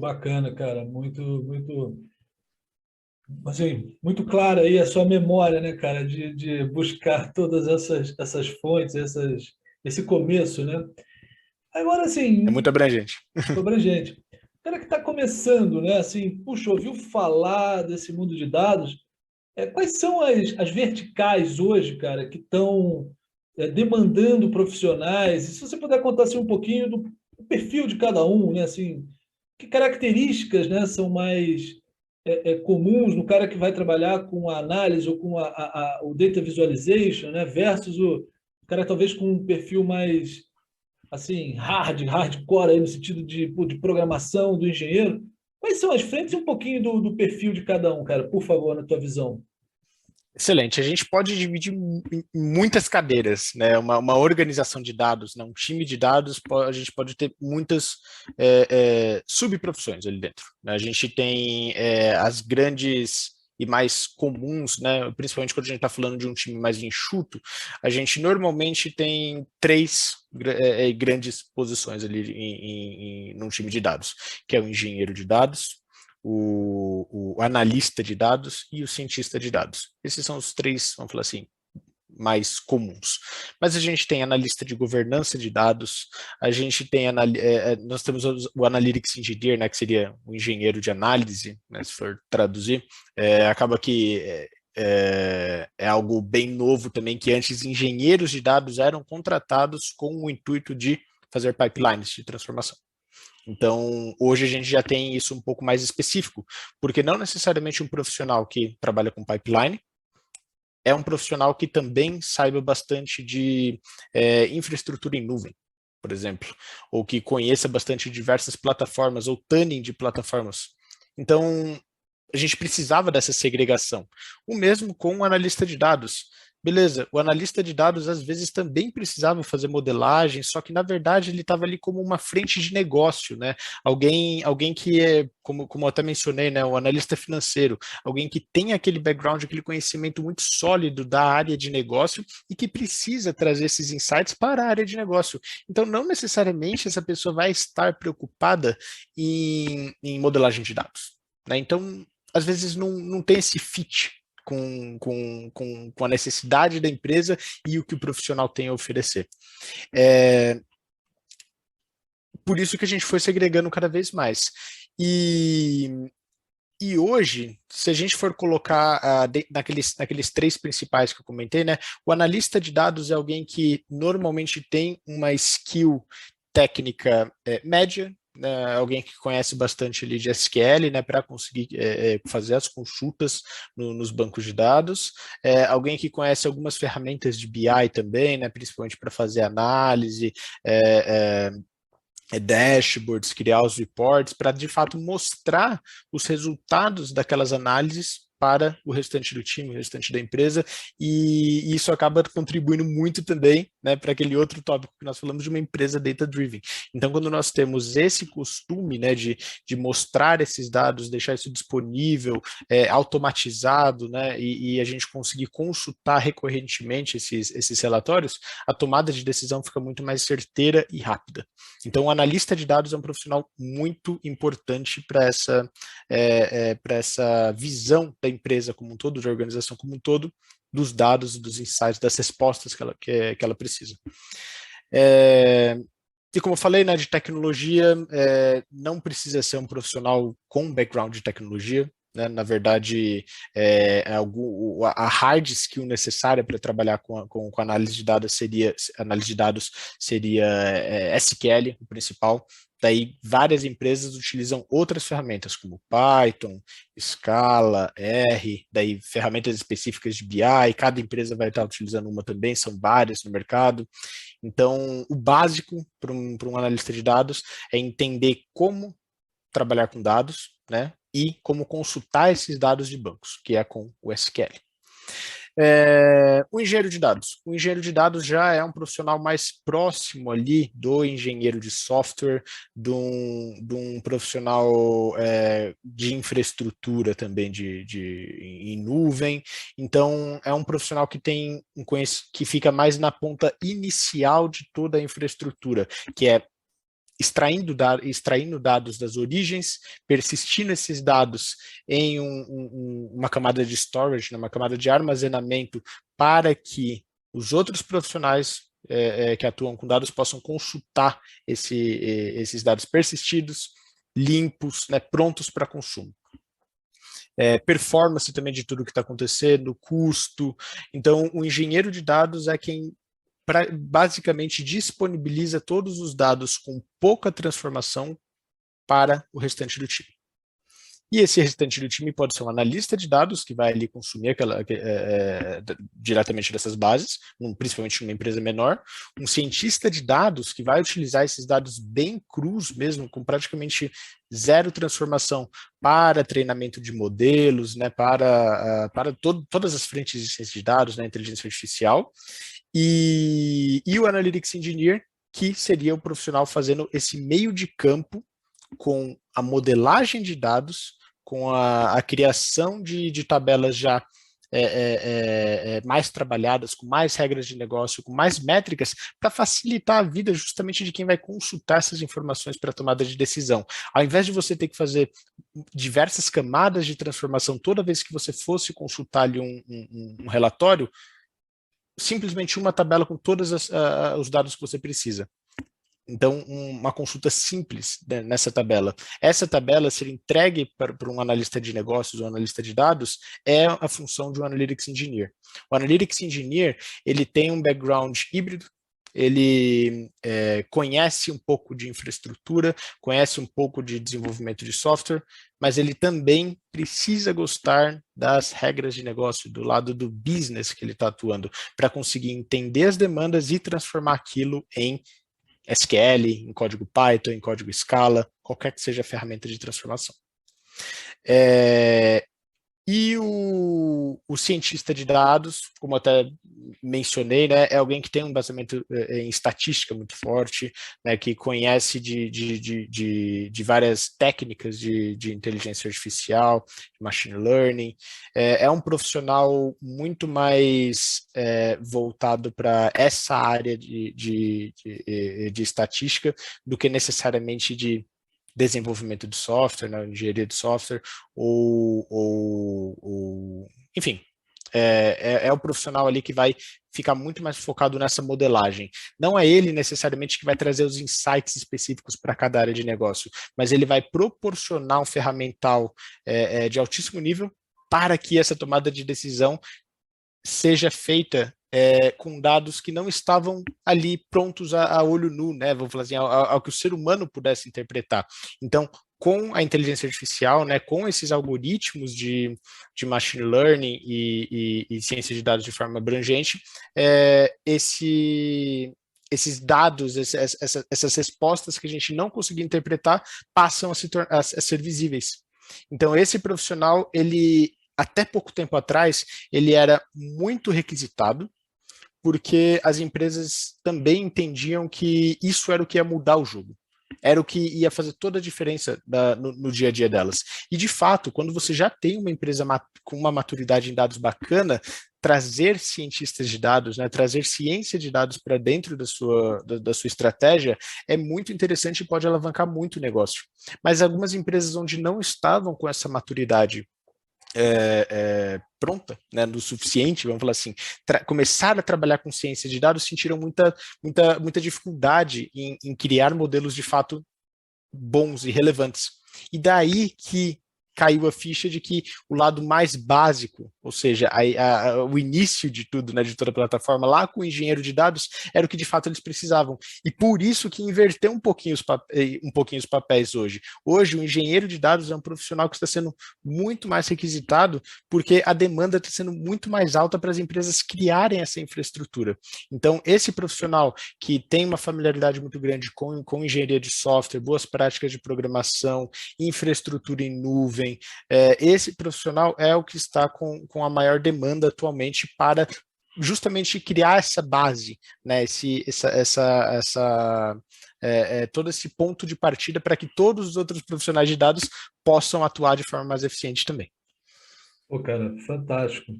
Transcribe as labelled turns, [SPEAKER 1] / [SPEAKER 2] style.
[SPEAKER 1] Bacana, cara. Muito, assim, muito clara aí a sua memória, né, cara, de buscar todas essas fontes, esse começo, né? Agora,
[SPEAKER 2] É
[SPEAKER 1] assim,
[SPEAKER 2] muito abrangente.
[SPEAKER 1] sobre a gente. O cara que está começando, né, assim, puxa, ouviu falar desse mundo de dados, quais são as verticais hoje, cara, que estão demandando profissionais? E se você puder contar assim, um pouquinho do perfil de cada um, né? Assim, que características, né, são mais comuns no cara que vai trabalhar com a análise ou com o data visualization, né, versus o cara talvez com um perfil mais assim hardcore aí no sentido de programação do engenheiro. Quais são as frentes e um pouquinho do perfil de cada um, cara, por favor, na tua visão?
[SPEAKER 2] Excelente. A gente pode dividir em muitas cadeiras, né? Uma organização de dados, né? Um time de dados, a gente pode ter muitas subprofissões ali dentro, né? A gente tem as grandes e mais comuns, né? Principalmente quando a gente está falando de um time mais enxuto, a gente normalmente tem três grandes posições ali num time de dados, que é o engenheiro de dados, o analista de dados e o cientista de dados. Esses são os três, vamos falar assim, mais comuns. Mas a gente tem analista de governança de dados, a gente tem nós temos o analytics engineer, né, que seria o engenheiro de análise, né, se for traduzir, acaba que é algo bem novo também, que antes engenheiros de dados eram contratados com o intuito de fazer pipelines de transformação. Então, hoje a gente já tem isso um pouco mais específico, porque não necessariamente um profissional que trabalha com pipeline é um profissional que também saiba bastante de infraestrutura em nuvem, por exemplo, ou que conheça bastante diversas plataformas ou tuning de plataformas. Então, a gente precisava dessa segregação. O mesmo com o analista de dados. Beleza, o analista de dados às vezes também precisava fazer modelagem, só que na verdade ele estava ali como uma frente de negócio, né? Alguém que é, como eu até mencionei, né, o analista financeiro, alguém que tem aquele background, aquele conhecimento muito sólido da área de negócio e que precisa trazer esses insights para a área de negócio. Então, não necessariamente essa pessoa vai estar preocupada em modelagem de dados, né? Então, às vezes não tem esse fit com a necessidade da empresa e o que o profissional tem a oferecer. É, por isso que a gente foi segregando cada vez mais. E, e hoje, se a gente for colocar naqueles três principais que eu comentei, né, o analista de dados é alguém que normalmente tem uma skill técnica média, né, alguém que conhece bastante ali de SQL, né, para conseguir fazer as consultas nos bancos de dados, alguém que conhece algumas ferramentas de BI também, né, principalmente para fazer análise, dashboards, criar os reports, para de fato mostrar os resultados daquelas análises para o restante do time, o restante da empresa, e isso acaba contribuindo muito também, né, para aquele outro tópico que nós falamos de uma empresa data-driven. Então, quando nós temos esse costume, né, de mostrar esses dados, deixar isso disponível, automatizado, né, e a gente conseguir consultar recorrentemente esses relatórios, a tomada de decisão fica muito mais certeira e rápida. Então, o analista de dados é um profissional muito importante para essa visão da empresa como um todo, da organização como um todo, dos dados, dos insights, das respostas que ela precisa. E como eu falei, né, de tecnologia, não precisa ser um profissional com background de tecnologia, né? Na verdade, a hard skill necessária para trabalhar com análise de dados seria SQL, o principal. Daí, várias empresas utilizam outras ferramentas, como Python, Scala, R, daí ferramentas específicas de BI, cada empresa vai estar utilizando uma também, são várias no mercado. Então, o básico para um analista de dados é entender como trabalhar com dados, né? E como consultar esses dados de bancos, que é com o SQL. O engenheiro de dados. O engenheiro de dados já é um profissional mais próximo ali do engenheiro de software, de um profissional de infraestrutura também em nuvem. Então, é um profissional que tem que fica mais na ponta inicial de toda a infraestrutura, que é extraindo dados das origens, persistindo esses dados em uma camada de storage, uma camada de armazenamento, para que os outros profissionais que atuam com dados possam consultar esses dados persistidos, limpos, né, prontos para consumo. Performance também de tudo que está acontecendo, custo. Então, o engenheiro de dados é quem basicamente disponibiliza todos os dados com pouca transformação para o restante do time. E esse restante do time pode ser um analista de dados, que vai ali consumir diretamente dessas bases, principalmente numa empresa menor, um cientista de dados, que vai utilizar esses dados bem crus mesmo, com praticamente zero transformação, para treinamento de modelos, né, para todas as frentes de ciência de dados, né, inteligência artificial, e o Analytics Engineer, que seria o profissional fazendo esse meio de campo com a modelagem de dados, com a criação de tabelas já mais trabalhadas, com mais regras de negócio, com mais métricas, para facilitar a vida justamente de quem vai consultar essas informações para tomada de decisão. Ao invés de você ter que fazer diversas camadas de transformação toda vez que você fosse consultar ali um relatório, simplesmente uma tabela com todos os dados que você precisa. Então, uma consulta simples, né, nessa tabela. Essa tabela ser entregue para um analista de negócios ou analista de dados é a função de um Analytics Engineer. O Analytics Engineer, ele tem um background híbrido, ele conhece um pouco de infraestrutura, conhece um pouco de desenvolvimento de software, mas ele também precisa gostar das regras de negócio, do lado do business que ele está atuando, para conseguir entender as demandas e transformar aquilo em SQL, em código Python, em código Scala, qualquer que seja a ferramenta de transformação. E o cientista de dados, como eu até mencionei, né, é alguém que tem um embasamento em estatística muito forte, né, que conhece de várias técnicas de inteligência artificial, de machine learning. É um profissional muito mais voltado para essa área de estatística do que necessariamente de desenvolvimento de software, né, engenharia de software, enfim, é o profissional ali que vai ficar muito mais focado nessa modelagem. Não é ele necessariamente que vai trazer os insights específicos para cada área de negócio, mas ele vai proporcionar um ferramental de altíssimo nível para que essa tomada de decisão seja feita com dados que não estavam ali prontos a olho nu, né? Vamos falar assim, ao que o ser humano pudesse interpretar. Então, com a inteligência artificial, né, com esses algoritmos de machine learning e ciência de dados de forma abrangente, esses dados, essas respostas que a gente não conseguia interpretar, passam a ser visíveis. Então, esse profissional, ele, até pouco tempo atrás, ele era muito requisitado, porque as empresas também entendiam que isso era o que ia mudar o jogo. Era o que ia fazer toda a diferença no dia a dia delas. E, de fato, quando você já tem uma empresa com uma maturidade em dados bacana, trazer cientistas de dados, né, trazer ciência de dados para dentro da sua estratégia é muito interessante e pode alavancar muito o negócio. Mas algumas empresas onde não estavam com essa maturidade pronta, né, do suficiente, vamos falar assim, começaram a trabalhar com ciência de dados, sentiram muita dificuldade em criar modelos de fato bons e relevantes. E daí que caiu a ficha de que o lado mais básico, ou seja, o início de tudo, né, de toda a plataforma, lá com o engenheiro de dados, era o que de fato eles precisavam. E por isso que inverteu um pouquinho os papéis hoje. Hoje, o engenheiro de dados é um profissional que está sendo muito mais requisitado, porque a demanda está sendo muito mais alta para as empresas criarem essa infraestrutura. Então, esse profissional que tem uma familiaridade muito grande com engenharia de software, boas práticas de programação, infraestrutura em nuvem, esse profissional é o que está com a maior demanda atualmente para justamente criar essa base, né, todo esse ponto de partida para que todos os outros profissionais de dados possam atuar de forma mais eficiente também.
[SPEAKER 1] Pô, cara, fantástico.